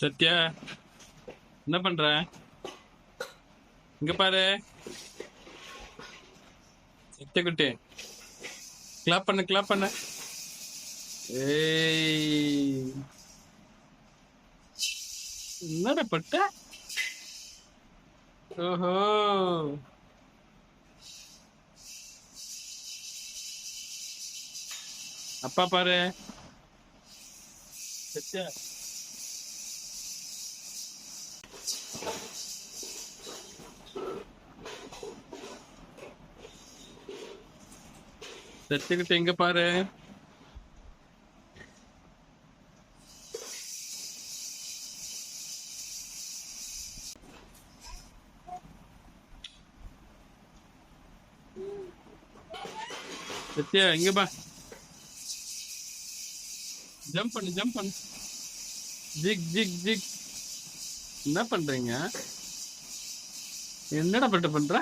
சத்யா, என்ன பண்ற? இங்க பாரு. சத்யா குட்டி, கிளாப் பண்ணு, கிளாப் பண்ணு. ஏய், என்னடா பட்ட? ஓஹோ, அப்பா பாரு. சத்யா, சத்யா குட்டி, இங்க பாரு. சத்யா, இங்க பா. ஜம்ப் பண்ணு, ஜம்ப் பண்ணு. Zig zig zig. என்ன பண்றீங்க? என்னடா பண்ற?